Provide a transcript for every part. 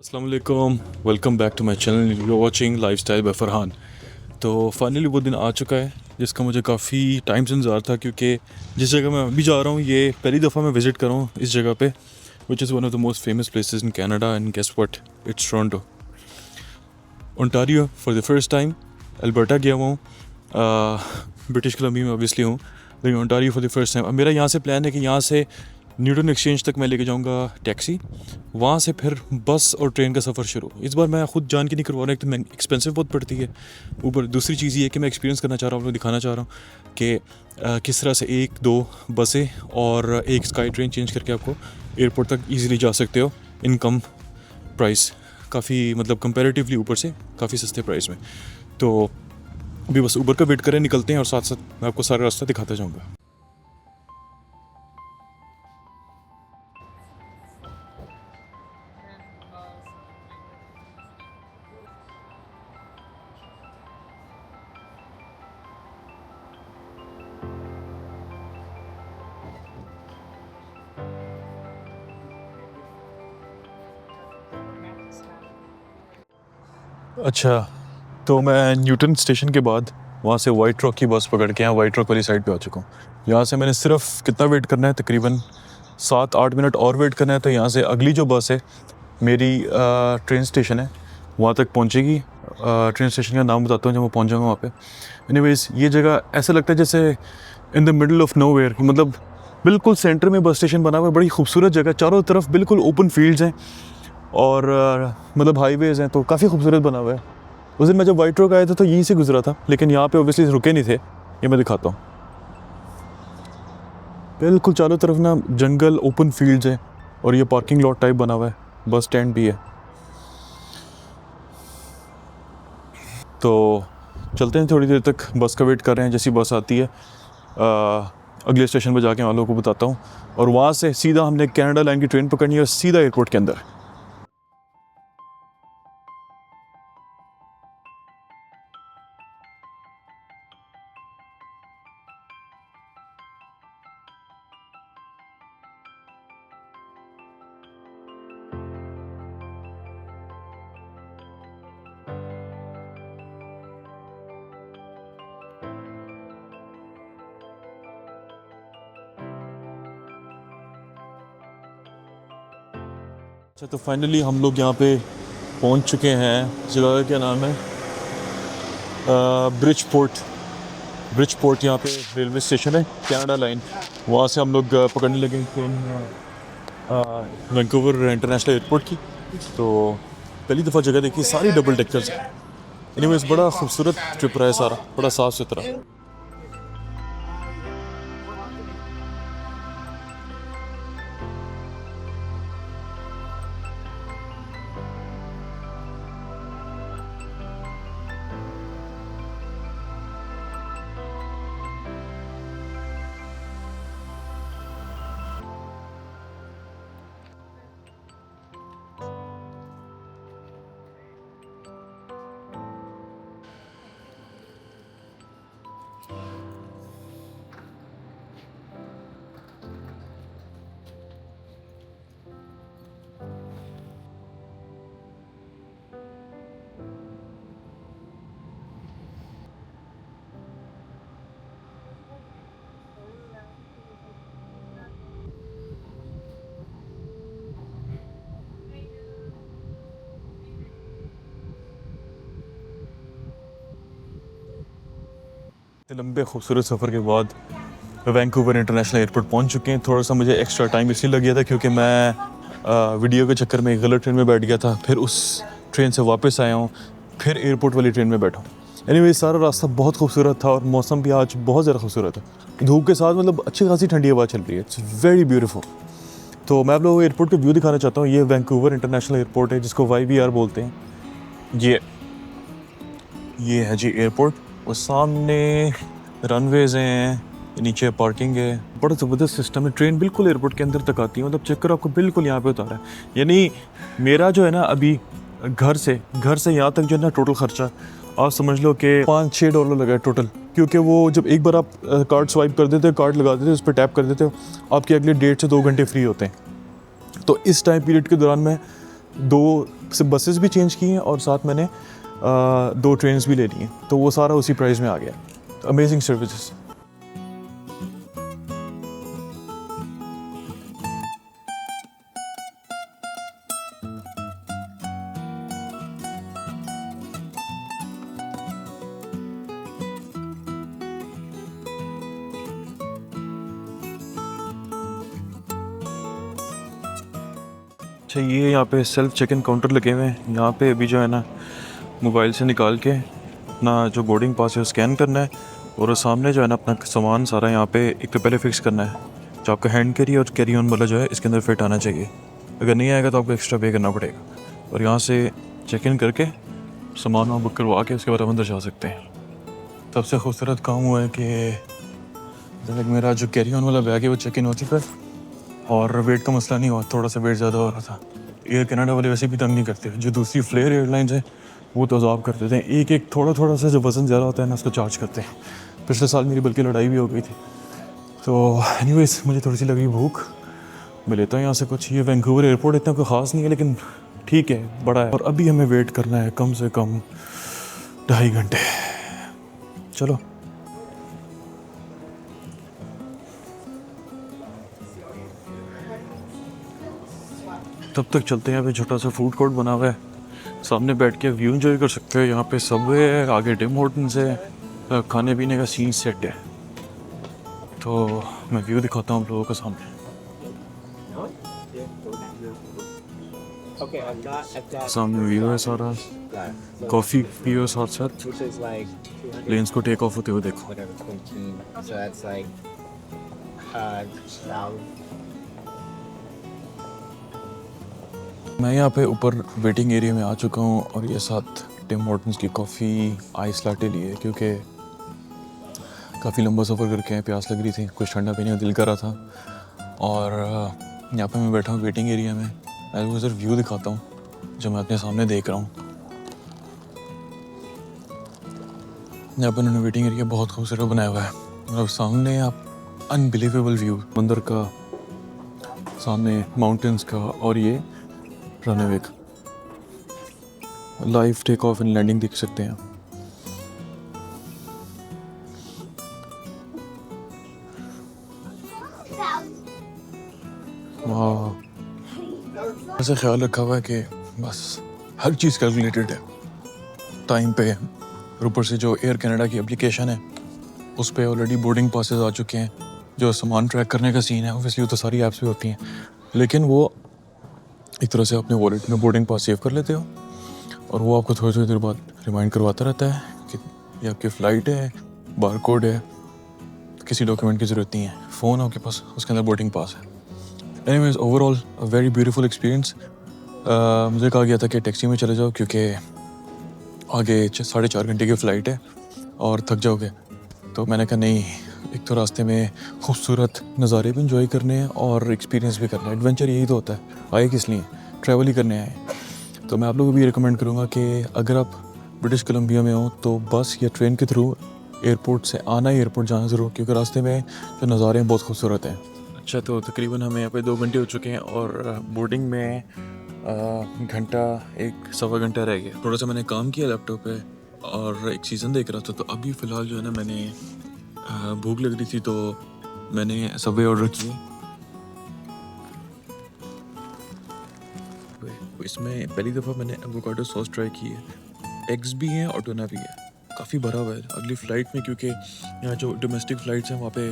अस्सलाम वालेकुम, welcome back to my channel. You are watching lifestyle by Farhan. तो finally वो दिन आ चुका है जिसका मुझे काफ़ी टाइम से इंतज़ार था, क्योंकि जिस जगह मैं अभी जा रहा हूँ ये पहली दफ़ा मैं विज़िट कर रहा हूँ इस जगह पे, which is one of the most famous places in Canada and guess what, it's Toronto, Ontario for the first time. Alberta गया हुआ हूँ, ब्रिटिश कोलंबिया में ऑब्वियसली हूँ, लेकिन Ontario for the first time. अब मेरा यहाँ से प्लान है कि यहाँ से न्यूटन एक्सचेंज तक मैं लेके जाऊँगा टैक्सी, वहाँ से फिर बस और ट्रेन का सफ़र शुरू। इस बार मैं खुद जान के नहीं करवा रहा, एक तो एक्सपेंसिव बहुत पड़ती है, ऊपर दूसरी चीज़ ये है कि मैं एक्सपीरियंस करना चाह रहा हूँ, आपको दिखाना चाह रहा हूँ कि किस तरह से एक दो बसें और एक स्काई ट्रेन चेंज करके आपको एयरपोर्ट तक ईज़िली जा सकते हो इन कम प्राइस, काफ़ी मतलब कंपैरेटिवली ऊपर से काफ़ी सस्ते प्राइस में। तो अभी बस ऊबर का वेट करें, निकलते हैं और साथ साथ मैं आपको सारा रास्ता दिखाता जाऊँगा। अच्छा, तो मैं न्यूटन स्टेशन के बाद वहाँ से वाइट रॉक की बस पकड़ के यहाँ वाइट रॉक वाली साइड पे आ चुका हूँ। यहाँ से मैंने सिर्फ कितना वेट करना है, तकरीबन 7-8 मिनट और वेट करना है। तो यहाँ से अगली जो बस है मेरी ट्रेन स्टेशन है वहाँ तक पहुँचेगी। ट्रेन स्टेशन का नाम बताता हूँ जब मैं पहुँच जाऊँगा वहाँ पे। एनीवेज, ये जगह ऐसा लगता है जैसे in the middle of nowhere, मतलब बिल्कुल सेंटर में बस स्टेशन बना हुआ है। बड़ी खूबसूरत जगह, चारों तरफ बिल्कुल ओपन फील्ड्स हैं और मतलब हाईवेज़ हैं, तो काफ़ी खूबसूरत बना हुआ है। उस दिन मैं जब वाइट रॉक आया था तो यहीं से गुजरा था, लेकिन यहाँ पे ऑब्वियसली रुके नहीं थे। ये मैं दिखाता हूँ, बिल्कुल चारों तरफ ना जंगल, ओपन फील्ड्स हैं और ये पार्किंग लॉट टाइप बना हुआ है, बस स्टैंड भी है। तो चलते हैं, थोड़ी देर तक बस का वेट कर रहे हैं। जैसी बस आती है अगले स्टेशन पर जाके आप लोगों को बताता हूँ, और वहाँ से सीधा हमने कनाडा लाइन की ट्रेन पकड़नी है, सीधा एयरपोर्ट के अंदर। अच्छा, तो फाइनली हम लोग यहाँ पे पहुँच चुके हैं। जगह का क्या नाम है? ब्रिजपोर्ट। ब्रिजपोर्ट यहाँ पे रेलवे स्टेशन है, कनाडा लाइन। वहाँ से हम लोग पकड़ने लगे ट्रेन वैंकूवर इंटरनेशनल एयरपोर्ट की। तो पहली दफ़ा जगह देखी, सारी डबल डेकर्स हैं। एनीवेज, बड़ा खूबसूरत ट्रिप रहा है सारा, बड़ा साफ़ सुथरा। लंबे खूबसूरत सफ़र के बाद वैंकूवर इंटरनेशनल एयरपोर्ट पहुंच चुके हैं। थोड़ा सा मुझे एक्स्ट्रा टाइम इसलिए लग गया था क्योंकि मैं वीडियो के चक्कर में गलत ट्रेन में बैठ गया था, फिर उस ट्रेन से वापस आया हूँ, फिर एयरपोर्ट वाली ट्रेन में बैठा हूँ। एनीवे, सारा रास्ता बहुत खूबसूरत था और मौसम भी आज बहुत ज़्यादा खूबसूरत है। धूप के साथ मतलब अच्छी खासी ठंडी हवा चल रही है। It's very beautiful. तो मैं आप लोगों को एयरपोर्ट का व्यू दिखाना चाहता हूँ। ये वैंकूवर इंटरनेशनल एयरपोर्ट है, जिसको YVR बोलते हैं। ये है जी एयरपोर्ट, और सामने रनवेज हैं, नीचे पार्किंग है। बड़ा ज़बरदस्त सिस्टम है, ट्रेन बिल्कुल एयरपोर्ट के अंदर तक आती है, मतलब चक्कर आपको बिल्कुल यहाँ पे उतारा है। यानी मेरा जो है ना अभी घर से यहाँ तक जो है ना टोटल खर्चा आप समझ लो कि $5-6 लगा है टोटल, क्योंकि वो जब एक बार आप कार्ड स्वाइप कर देते हो, कार्ड लगा देते हो, उस पर टैप कर देते हो, आपके अगले 1.5 से 2 घंटे फ्री होते हैं। तो इस टाइम पीरियड के दौरान मैं 2 सिर्फ बसेस भी चेंज की हैं और साथ मैंने 2 ट्रेन्स भी ले ली हैं, तो वो सारा उसी प्राइस में आ गया। Amazing services. अच्छा, ये यहाँ पे सेल्फ चेक इन काउंटर लगे हुए हैं। यहाँ पे अभी जो है ना मोबाइल से निकाल के अपना जो बोर्डिंग पास है स्कैन करना है और सामने जो है ना अपना सामान सारा यहाँ पे एक तो पहले फिक्स करना है। जो आपका हैंड कैरी और कैरी ऑन वाला जो है इसके अंदर फिट आना चाहिए। अगर नहीं आएगा तो आपको एक्स्ट्रा पे करना पड़ेगा। और यहाँ से चेक इन करके सामान वहाँ बुक करवा के उसके बाद आप अंदर जा सकते हैं। सबसे खूबसूरत काम हुआ है कि मेरा जो कैरी ऑन वाला बैग है वो चेक इन हो चुका है और वेट का मसला नहीं हुआ, थोड़ा सा वेट ज़्यादा हो रहा था। एयर कनाडा वाले वैसे भी तंग नहीं करते, जो दूसरी फ्लेयर एयरलाइंस है वो तो अजाब कर देते हैं। एक थोड़ा सा जो वज़न ज़्यादा होता है ना उसको चार्ज करते हैं। पिछले साल मेरी बल्कि लड़ाई भी हो गई थी। तो एनीवेज मुझे थोड़ी सी लगी भूख, मैं लेता हूँ यहाँ से कुछ। ये वैंकूवर एयरपोर्ट इतना कोई ख़ास नहीं है लेकिन ठीक है, बड़ा है। और अभी हमें वेट करना है कम से कम 2.5 घंटे। चलो तब तक चलते हैं। यहाँ पे छोटा सा फूड कोर्ट बना हुआ है, सामने बैठ के व्यू एंजॉय कर सकते हो। यहाँ पे सबवे है, आगे टिम हॉर्टन्स है, खाने पीने का सीन सेट है। तो मैं व्यू दिखाता हूँ आप लोगों के सामने। सामने व्यू है सारा, कॉफ़ी पियो साथ साथ, प्लेन्स को टेक ऑफ होते हुए देखो। मैं यहाँ पे ऊपर वेटिंग एरिया में आ चुका हूँ और ये साथ टिम हॉर्टन्स की कॉफ़ी आइस लाटे लिए क्योंकि काफ़ी लंबा सफ़र करके आए, प्यास लग रही थी, कुछ ठंडा पीने का दिल कर रहा था। और यहाँ पे मैं बैठा हूँ वेटिंग एरिया में। मैं आपको सिर्फ व्यू दिखाता हूँ जो मैं अपने सामने देख रहा हूँ। यहाँ पर उन्होंने वेटिंग एरिया बहुत खूबसूरत बनाया हुआ है। मतलब सामने आप अनबिलीवेबल व्यू मंदिर का, सामने माउंटेन्स का और ये रनवे का live take off and landing देख सकते हैं। वाह, ऐसा ख्याल रखा हुआ है कि बस हर चीज़ कैलकुलेटेड है, टाइम पे है। और ऊपर से जो एयर कनाडा की एप्लीकेशन है उस पर ऑलरेडी बोर्डिंग पासेस आ चुके हैं। जो सामान ट्रैक करने का सीन है ऑब्वियसली वो तो सारी ऐप्स पे होती हैं, लेकिन वो एक तरह से अपने वॉलेट में बोर्डिंग पास सेव कर लेते हो और वो आपको थोड़ी देर बाद रिमाइंड करवाता रहता है कि ये आपकी फ़्लाइट है, बारकोड है, किसी डॉक्यूमेंट की ज़रूरत नहीं है, फ़ोन आपके पास, उसके अंदर बोर्डिंग पास है। Anyways overall a very beautiful experience. मुझे कहा गया था कि टैक्सी में चले जाओ क्योंकि आगे 4.5 घंटे की फ़्लाइट है और थक जाओगे। तो मैंने कहा नहीं, एक तो रास्ते में खूबसूरत नज़ारे भी इंजॉय करने हैं और एक्सपीरियंस भी करना है। एडवेंचर यही तो होता है, आए किस लिए, ट्रैवल ही करने आए। तो मैं आप लोगों को भी रिकमेंड करूँगा कि अगर आप ब्रिटिश कोलंबिया में हो तो बस या ट्रेन के थ्रू एयरपोर्ट से आना, एयरपोर्ट जाना ज़रूर, क्योंकि रास्ते में जो नज़ारे हैं बहुत खूबसूरत हैं। अच्छा, तो तकरीबन हमें यहाँ पे 2 घंटे हो चुके हैं और बोर्डिंग में घंटा 1-1.25 घंटा रह गया। थोड़ा सा मैंने काम किया लैपटॉप पे और एक सीज़न देख रहा था। तो अभी फ़िलहाल जो है ना मैंने भूख लग रही थी तो मैंने सबवे ऑर्डर किए। इसमें पहली दफ़ा मैंने एवोकाडो सॉस ट्राई की है। एग्स भी हैं और टूना भी है, काफ़ी भरा हुआ है। अगली फ़्लाइट में, क्योंकि यहाँ जो डोमेस्टिक फ़्लाइट्स हैं वहाँ पे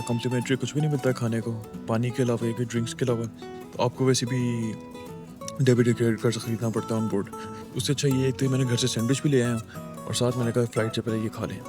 कॉम्प्लीमेंट्री कुछ भी नहीं मिलता खाने को, पानी के अलावा या ड्रिंक्स के अलावा। तो आपको वैसे भी डेबिट या क्रेडिट कार्ड से ख़रीदना पड़ता है ऑन बोर्ड। उससे अच्छा ये तो मैंने घर से सैंडविच भी ले आया और साथ मैंने कहा फ़्लाइट से पहले ये खा लें।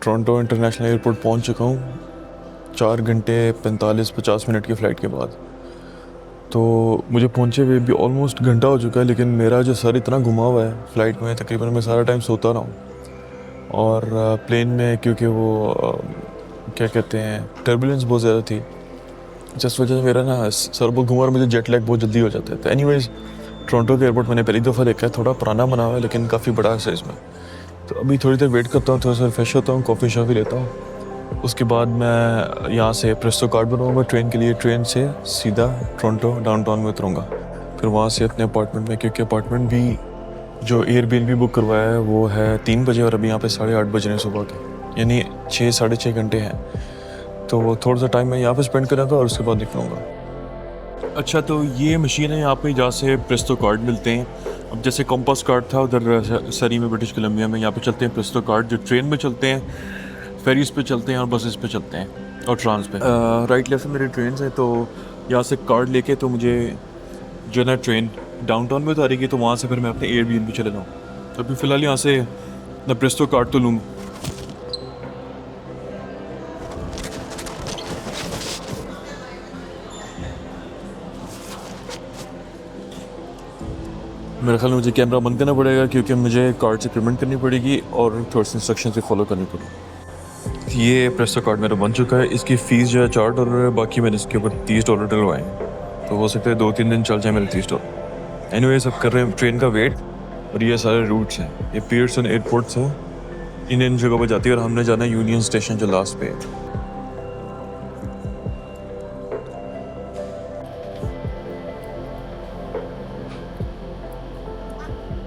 टोरंटो इंटरनेशनल एयरपोर्ट पहुंच चुका हूं 4 घंटे 45-50 मिनट की फ़्लाइट के बाद। तो मुझे पहुंचे हुए भी ऑलमोस्ट घंटा हो चुका है, लेकिन मेरा जो सर इतना घुमा हुआ है फ़्लाइट में, तकरीबन मैं सारा टाइम सोता रहा हूँ। और प्लेन में क्योंकि वो क्या कहते हैं, टर्बुलेंस बहुत ज़्यादा थी, जिस वजह से मेरा ना सर बहुत घुमा और मुझे जेट लैग बहुत जल्दी हो जाता है। तो एनीवेज़ टोरंटो के एयरपोर्ट मैंने पहली दफ़ा देखा है, थोड़ा पुराना बना हुआ है लेकिन काफ़ी बड़ा है साइज़ में। तो अभी थोड़ी देर वेट करता हूँ, थोड़ा सा फ्रेश होता हूँ, कॉफ़ी शॉफ़ी लेता हूँ, उसके बाद मैं यहाँ से प्रेस्टो कार्ड बनवाऊँगा ट्रेन के लिए। ट्रेन से सीधा टोरंटो डाउनटाउन में उतरूँगा, फिर वहाँ से अपने अपार्टमेंट में, क्योंकि अपार्टमेंट भी जो एयरबीएनबी बुक करवाया है वो है 3 बजे और अभी यहाँ पे 8:30 बज रहे हैं सुबह के, यानी 6 साढ़े 6 घंटे हैं। तो थोड़ा सा टाइम मैं यहाँ पे स्पेंड करूँगा और उसके बाद निकलूँगा। अच्छा, तो ये मशीन है यहाँ पे जहाँ से प्रेस्टो कार्ड मिलते हैं। अब जैसे कॉम्पास कार्ड था उधर सरी में, ब्रिटिश कोलंबिया में, यहाँ पे चलते हैं प्रेस्टो कार्ड जो ट्रेन में चलते हैं, फेरीज पे चलते हैं और बसेस पे चलते हैं और ट्रांस पे। राइट लेफ्ट में मेरी ट्रेन है, तो यहाँ से कार्ड लेके तो मुझे जो है ना ट्रेन डाउनटाउन में उतारेगी, तो वहाँ से फिर मैं अपने एयरबीएनबी चले जाऊँ। तो अभी फ़िलहाल यहाँ से मैं प्रेस्टो कार्ड तो लूँ। मेरे ख्याल में मुझे कैमरा बंद करना पड़ेगा क्योंकि मुझे कार्ड से पेमेंट करनी पड़ेगी और थोड़ी सी इंस्ट्रक्शन से फॉलो करनी पड़ेगी। ये प्रेस्टो कार्ड मेरा बन चुका है, इसकी फ़ीस जो है $4 है, बाकी मैंने इसके ऊपर $30 डलवाए हैं, तो हो सकता है 2-3 दिन चल जाए मेरे $30। एनीवेज अब कर रहे हैं ट्रेन का वेट। और ये सारे रूट्स हैं, ये पियर्सन एयरपोर्ट्स हैं, इन जगह पर जाती है और हमने जाना है यूनियन स्टेशन जो लास्ट पे है।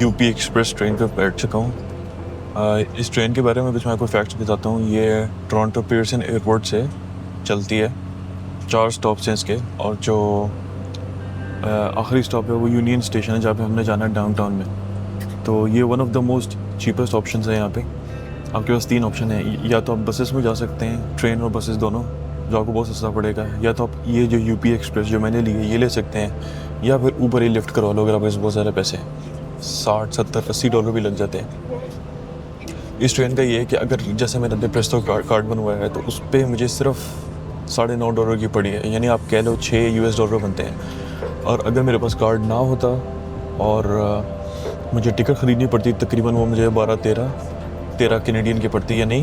यूपी एक्सप्रेस ट्रेन पर बैठ चुका हूँ। इस ट्रेन के बारे में कुछ मैं आपको फैक्ट्स बताता हूँ। ये टोरंटो पियर्सन एयरपोर्ट से चलती है, 4 स्टॉप्स हैं इसके, और जो आखिरी स्टॉप है वो यूनियन स्टेशन है जहाँ पे हमने जाना है डाउनटाउन में। तो ये one of the most cheapest option है यहाँ पे। आपके पास 3 ऑप्शन है, या तो आप बसेस में जा सकते हैं, ट्रेन और बसेस दोनों, जो आपको बहुत सस्ता पड़ेगा, या तो आप ये जो यूपी एक्सप्रेस जो मैंने ली है ये ले सकते हैं, या फिर ऊबर ही लिफ्ट करवा लो अगर आपके पास बहुत ज़्यादा पैसे हैं, $60-70-80 भी लग जाते हैं। इस ट्रेन का ये है कि अगर जैसे मैंने प्रेस्टो कार्ड बनवाया है तो उस पर मुझे सिर्फ $9.5 की पड़ी है, यानी आप कह लो $6 बनते हैं। और अगर मेरे पास कार्ड ना होता और मुझे टिकट ख़रीदनी पड़ती, तकरीबन वो मुझे 12-13 कैनेडियन की पड़ती, यानी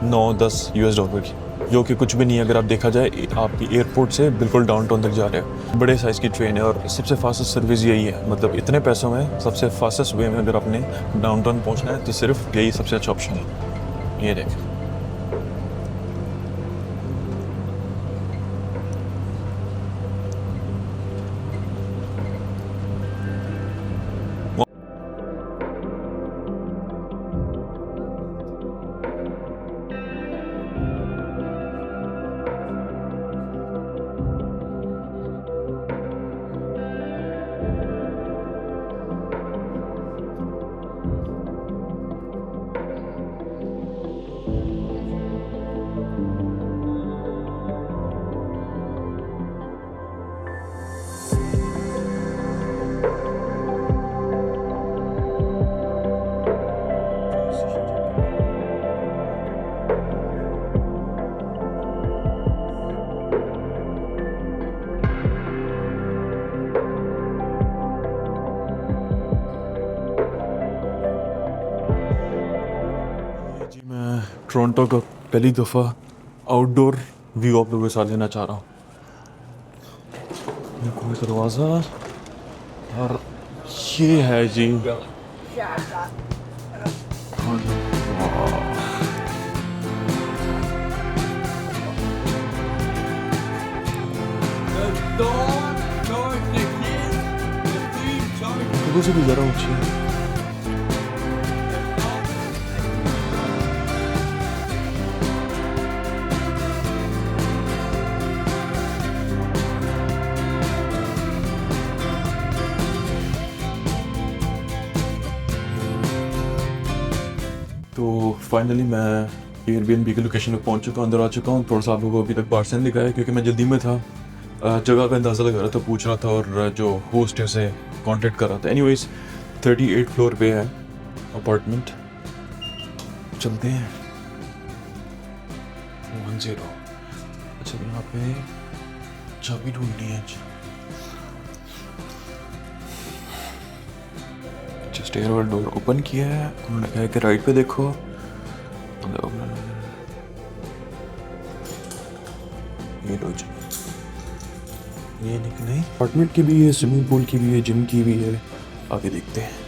$9-10 की, जो कि कुछ भी नहीं है अगर आप देखा जाए। आप एयरपोर्ट से बिल्कुल डाउनटाउन तक जा रहे हो, बड़े साइज़ की ट्रेन है और सबसे फास्टेस्ट सर्विस यही है। मतलब इतने पैसों में सबसे फास्टेस्ट वे में अगर आपने डाउनटाउन पहुंचना है तो सिर्फ यही सबसे अच्छा ऑप्शन है। ये देख, जी मैं टोरंटो का पहली दफ़ा आउटडोर व्यू आप लोगों के साथ लेना चाह रहा हूँ। ये कोई दरवाज़ा, और ये है जी से भी ज़रा ऊँची है। तो फाइनली मैं एयरबीएनबी की लोकेशन पर पहुंच चुका हूँ, अंदर आ चुका हूँ। थोड़ा सा आप लोगों को अभी तक बाहर से नहीं दिखाया क्योंकि मैं जल्दी में था, जगह का अंदाज़ा लगा रहा था, पूछ रहा था और जो होस्ट है उसे कांटेक्ट कर रहा था। एनीवेज 38 फ्लोर पे है अपार्टमेंट, चलते हैं 10। अच्छा यहाँ पे चाबी ढूंढनी है। स्टेयर वाला डोर ओपन किया है, उन्होंने कहा कि राइट पे देखो। ये लो जी, ये नहीं, अपार्टमेंट की भी है, स्विमिंग पूल की भी है, जिम की भी है। आगे देखते हैं।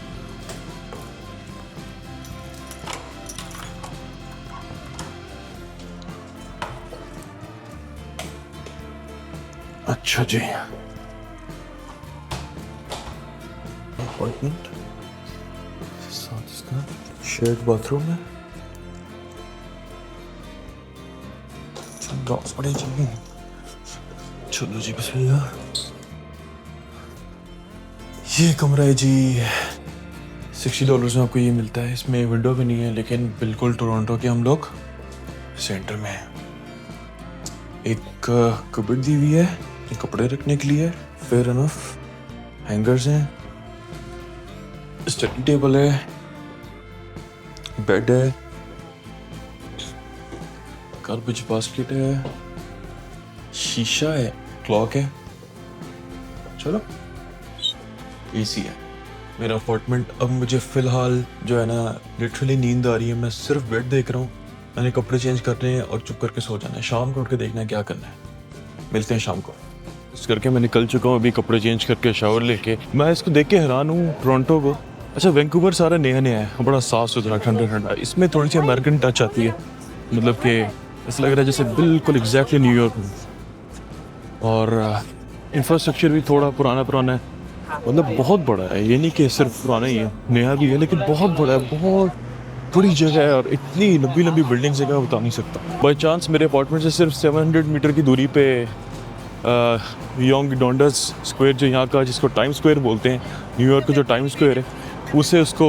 अच्छा जी, अपार्टमेंट साथ इसका शेयर्ड बाथरूम है। बड़े जी, चलो जी बिस्मिल्लाह। ये कमरा है जी, $60 में आपको ये मिलता है। इसमें विंडो भी नहीं है, लेकिन बिल्कुल टोरंटो के हम लोग सेंटर में हैं। एक कबर्ड दी हुई है कपड़े रखने के लिए, फेयर इनफ। हैंगर्स हैं, स्टडी टेबल है, बेड है, गार्बेज बास्केट है, शीशा है, क्लॉक है। चलो, एसी है। मेरा अपार्टमेंट अब मुझे फ़िलहाल जो है ना, लिटरली नींद आ रही है। मैं सिर्फ बेड देख रहा हूँ, मैंने कपड़े चेंज करने हैं और चुप करके सो जाना है। शाम को उठ के देखना है क्या करना है। मिलते हैं शाम को। इस करके मैं निकल चुका हूँ अभी, कपड़े चेंज करके, शावर लेके। मैं इसको देख के हैरान हूँ, टोरंटो को। अच्छा, वैंकूवर सारा नया नया है, बड़ा साफ सुथरा, ठंडा ठंडा। इसमें थोड़ी सी अमेरिकन टच आती है, मतलब कि ऐसा लग रहा है जैसे बिल्कुल एग्जैक्टली न्यूयॉर्क में। और इंफ्रास्ट्रक्चर भी थोड़ा पुराना पुराना है, मतलब बहुत बड़ा है। ये नहीं कि सिर्फ पुराना ही है, नया भी है, लेकिन बहुत बड़ा है, बहुत बड़ी जगह है। और इतनी लंबी लंबी बिल्डिंग्स है, बता नहीं सकता। बाई चांस मेरे अपार्टमेंट से सिर्फ 700 मीटर की दूरी पे योंग डोंडस स्क्वायर, जो यहाँ का, जिसको टाइम स्क्वायर बोलते हैं, न्यूयॉर्क का जो टाइम स्क्वायर है, उससे उसको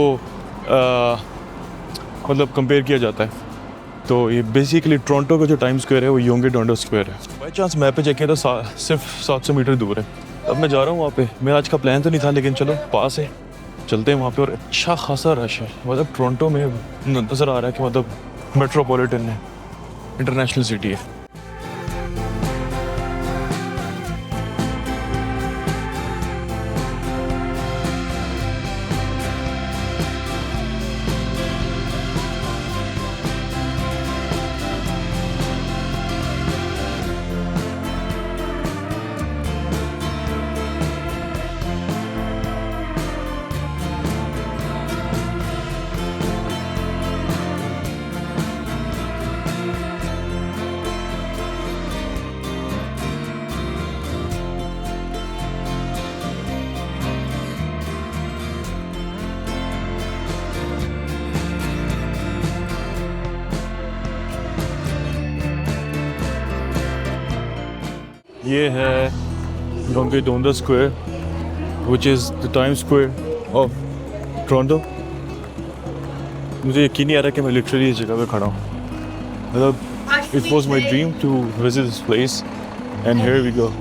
मतलब कंपेयर किया जाता है। तो ये बेसिकली टोरंटो का जो टाइम स्क्वायर है वो योंग डोंडस स्क्वायर है। बाई चांस मैप पे चेक किया तो सिर्फ 700 मीटर दूर है। अब मैं जा रहा हूँ वहाँ पे। मेरा आज का प्लान तो नहीं था, लेकिन चलो पास है, चलते हैं वहाँ पे। और अच्छा खासा रश है, मतलब टोरंटो में नज़र आ रहा है कि मतलब मेट्रोपॉलिटन है, इंटरनेशनल सिटी है। ये है Yonge Dundas Square, which is the Time Square of Toronto. मुझे यकीन नहीं आ रहा कि मैं लिटरली इस जगह पे खड़ा हूँ। मतलब it was my dream to visit this place, and here we go.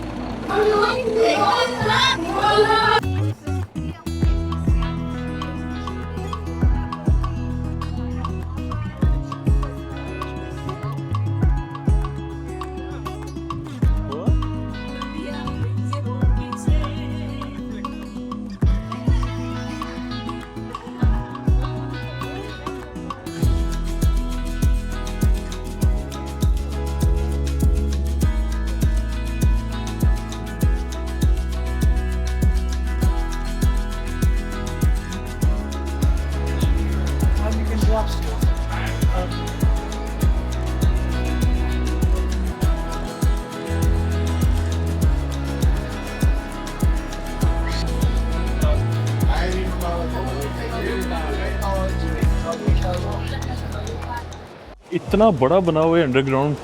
इतना बड़ा बना हुआ है अंडरग्राउंड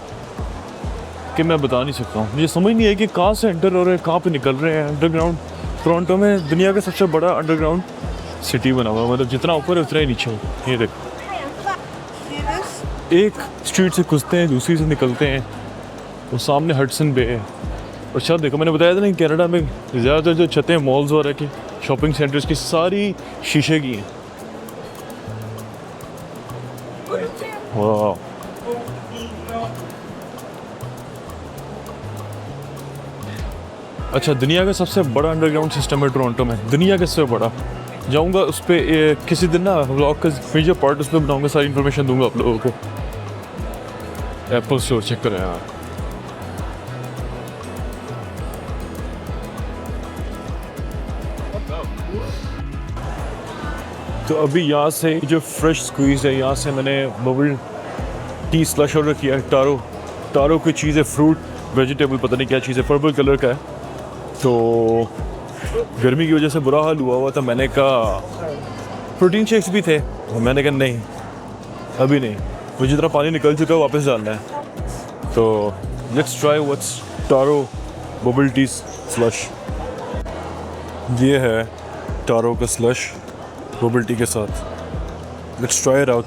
कि मैं बता नहीं सकता हूँ। मुझे समझ नहीं है कि कहाँ से एंटर हो रहे हैं, कहाँ पे निकल रहे हैं। अंडरग्राउंड टोरंटो में दुनिया का सबसे बड़ा अंडरग्राउंड सिटी बना हुआ है, मतलब जितना ऊपर है उतना ही नीचे है। ये देखो, एक स्ट्रीट से घुसते हैं, दूसरी से निकलते हैं, वो सामने हडसन बे है। और शायद देखो, मैंने बताया था ना, कनाडा में ज़्यादातर जो छतें मॉल्स वगैरह की, शॉपिंग सेंटर्स की, सारी शीशे की हैं। वाह, अच्छा, दुनिया का सबसे बड़ा अंडरग्राउंड सिस्टम है टोरंटो में, दुनिया का सबसे बड़ा। जाऊँगा उस पर किसी दिन ना व्लॉग का मेजर पार्ट उस पर बनाऊँगा, सारी इन्फॉर्मेशन दूंगा आप लोगों को। एप्पल स्टोर चेक करें यार, तो अभी यहाँ से जो फ्रेश स्क्वीज है, यहाँ से मैंने बबल टी स्लश ऑर्डर किया है। टारो की चीज़ है, फ्रूट वेजिटेबल पता नहीं क्या चीज़ है, पर्पल कलर का है। तो गर्मी की वजह से बुरा हाल हुआ था, मैंने कहा प्रोटीन शेक्स भी थे, मैंने कहा नहीं अभी नहीं, मुझे जितना पानी निकल चुका है वापस डालना है। तो let's try what's taro bubble tea slush. ये है टारो का स्लश बबल टी के साथ, लेट्स ट्राई इट आउट।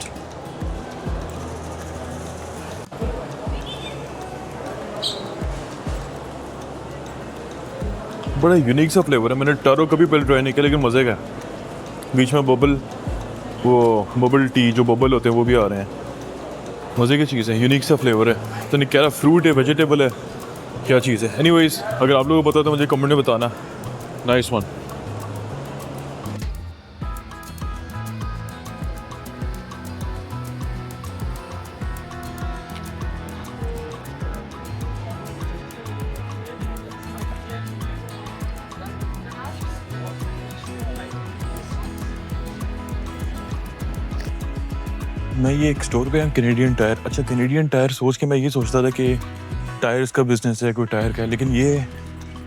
बड़ा यूनिक सा फ्लेवर है, मैंने टारो कभी पहले ट्राई नहीं किया, लेकिन मज़े का है। बीच में बबल टी जो बबल होते हैं वो भी आ रहे हैं, मज़े की चीज़ है, यूनिक सा फ्लेवर है। तो नहीं कह रहा फ्रूट है, वेजिटेबल है, क्या चीज़ है। एनीवेज अगर आप लोगों को पता तो मुझे कमेंट में बताना। Nice one. मैं ये एक स्टोर पे है कैनेडियन टायर। अच्छा, कैनेडियन टायर सोच के मैं ये सोचता था कि टायर्स का बिजनेस है, कोई टायर का है, लेकिन ये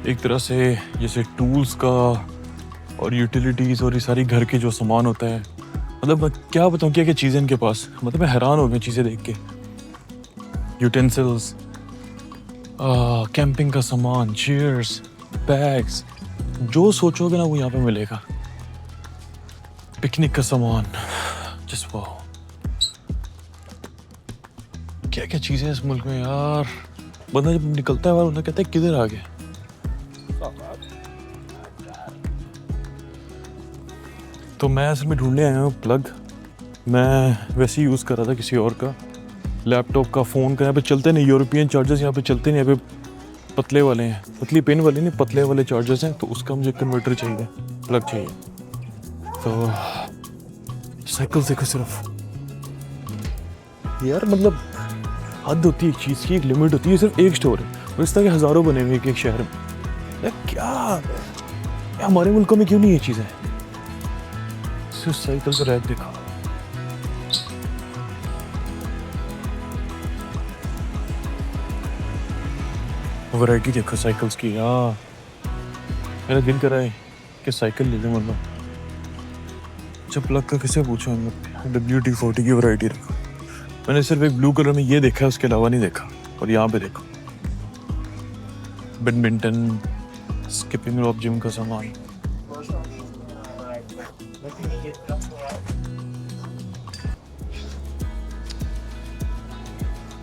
एक तरह से जैसे टूल्स का और यूटिलिटीज़ और ये सारी घर के जो सामान होता है, मतलब मैं क्या बताऊँ क्या क्या चीज़ें इनके पास, मतलब मैं हैरान हो गया चीज़ें देख के। यूटेंसिल्स, कैंपिंग का सामान, चेयर्स, बैग्स, जो सोचोगे ना वो यहाँ पे मिलेगा। पिकनिक का सामान, जस्ट वाओ, क्या क्या चीज़ें इस मुल्क में यार। बंदा जब निकलता है उन्हें कहता है किधर आ गए। तो मैं असल में ढूंढने आया हूँ प्लग। मैं वैसे ही यूज़ कर रहा था किसी और का, लैपटॉप का, फ़ोन का। यहाँ पे चलते नहीं, यूरोपियन चार्जर्स यहाँ पे चलते नहीं, यहाँ पे पतले वाले हैं, पतली पेन वाले नहीं, पतले वाले चार्जर्स हैं। तो उसका मुझे कन्वर्टर चाहिए, प्लग चाहिए। तो साइकिल से सिर्फ यार, मतलब हद होती है एक चीज़ की, एक लिमिट होती है। सिर्फ एक स्टोर है और इस तरह के हज़ारों बने हुए एक शहर में। क्या हमारे मुल्कों में क्यों नहीं ये चीज़ें? सिर्फ साइकिल का रैक देखा, वैरायटी देखो साइकिल्स की। हाँ, मेरा दिल कर रहा है कि साइकिल ले लूँ। मतलब जब प्लग का किसे पूछा, WD-40 की वैरायटी देखो। मैंने सिर्फ एक ब्लू कलर में ये देखा है, उसके अलावा नहीं देखा। और यहाँ पे देखो, बैडमिंटन, स्किपिंग रॉप, जिम का सामान।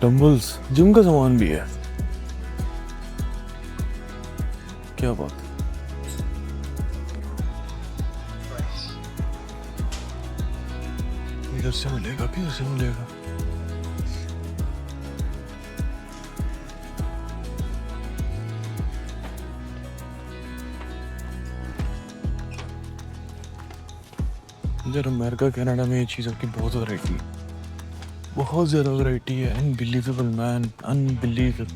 डंबल्स, जिम का सामान भी है, क्या बात। इधर से मिलेगा कि उधर से मिलेगा? इधर अमेरिका कनाडा में ये चीज़ों की बहुत वैरायटी, बहुत ज़्यादा वैरायटी है। Unbelievable man, unbelievable.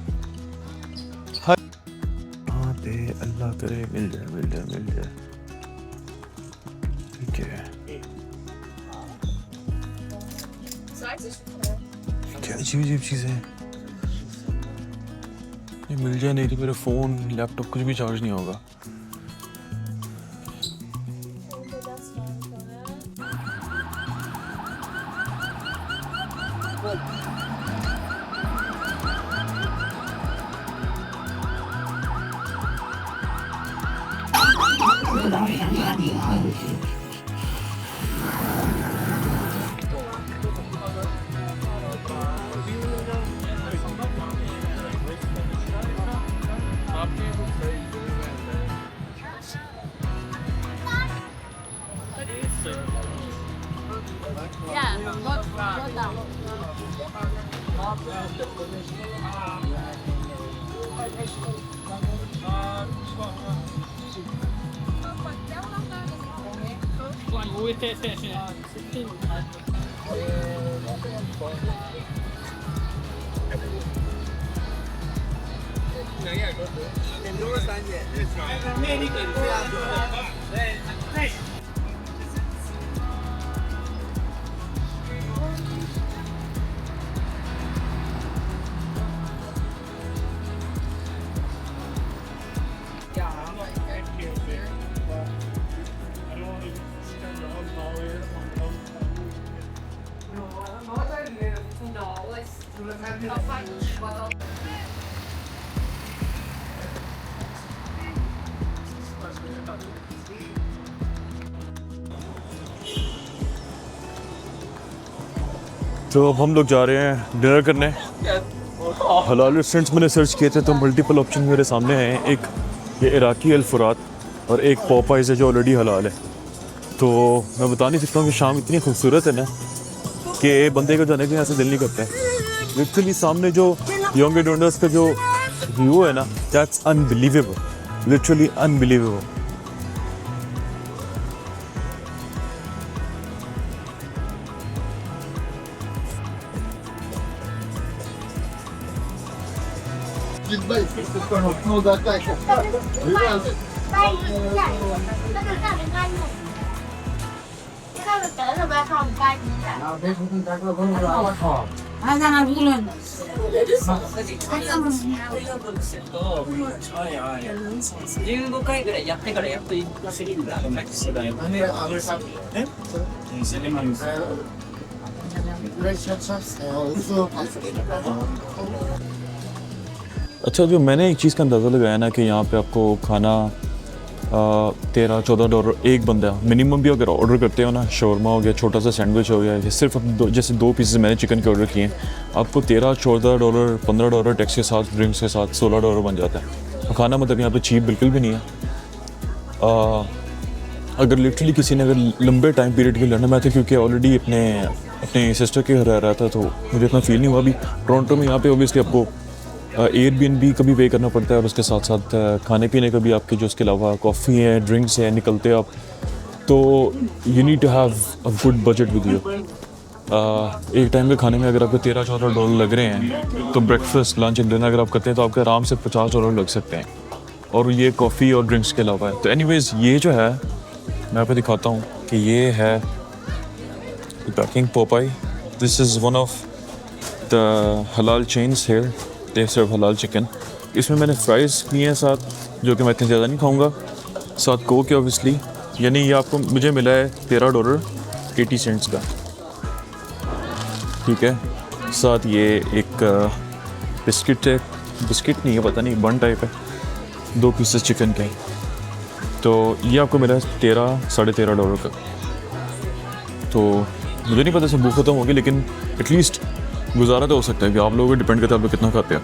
हाँ दे, अल्लाह करे मिल जाए, मिल जाए, मिल जाए। ठीक है, क्या अजीब अजीब चीज़ें हैं। ये मिल जाए, नहीं तो मेरा फ़ोन, लैपटॉप कुछ भी चार्ज नहीं होगा। तो अब हम लोग जा रहे हैं डिनर करने। हलाल रेस्टोरेंट्स मैंने सर्च किए थे तो मल्टीपल ऑप्शन मेरे सामने हैं। एक ये इराकी अल फुरात और एक पॉपाइज़ है जो ऑलरेडी हलाल है। तो मैं बता नहीं सकता हूँ कि शाम इतनी खूबसूरत है ना कि बंदे को जाने के यहाँ से दिल नहीं करता है। लिटरली सामने जो यंग डोनर्स का जो व्यू है ना, दैट्स अनबिलीवेबल, लिटरली अनबिलीवेबल। अच्छा, जो मैंने एक चीज़ का अंदाज़ा लगाया ना कि यहाँ पे आपको खाना $13-14 एक बंदा मिनिमम भी अगर ऑर्डर करते हो ना, शौरमा हो गया, छोटा सा सैंडविच हो गया, सिर्फ जैसे 2 पीसेस मैंने चिकन के ऑर्डर किए हैं, आपको $13-14 $15 टैक्स के साथ, ड्रिंक्स के साथ $16 बन जाता है। खाना मतलब यहाँ पे चीप बिल्कुल भी नहीं है। अगर लिटरली किसी ने अगर लंबे टाइम पीरियड के लिए लेना, मैं तो क्योंकि ऑलरेडी अपने सिस्टर के घर रहा था तो मुझे इतना फील नहीं हुआ। अभी टोरंटो में यहाँ पे ओबियसली आपको एयरबीएनबी का भी पे करना पड़ता है और उसके साथ साथ खाने पीने का भी आपके जो उसके अलावा कॉफ़ी है, ड्रिंक्स है, निकलते आप तो you need to have a good budget with you. एक टाइम के खाने में अगर आपको $13-14 लग रहे हैं तो ब्रेकफास्ट, लंच एंड डिनर अगर आप करते हैं तो आपके आराम से $50 लग सकते हैं, और ये कॉफ़ी और ड्रिंक्स के अलावा है। तो एनीवेज़ ये जो है मैं आपको दिखाता हूँ कि ये है packing Popeye. This is one of the हलाल चेन्स हियर, दे सर्व हलाल चिकन। इसमें मैंने फ्राइज़ किए हैं साथ, जो कि मैं इतने ज़्यादा नहीं खाऊंगा, साथ कोक है ऑब्वियसली। यानी ये आपको मुझे मिला है $13.80 का, ठीक है। साथ ये एक बिस्किट है, बिस्किट नहीं है, पता नहीं बन टाइप है, 2 पीसेस चिकन के। तो ये आपको मिला है $13-13.5 का। तो मुझे नहीं पता सब भूख खत्म होगी, लेकिन एटलीस्ट गुजारा तो हो सकता है कि आप लोगों को डिपेंड करता है आप लोग कितना खाते हैं।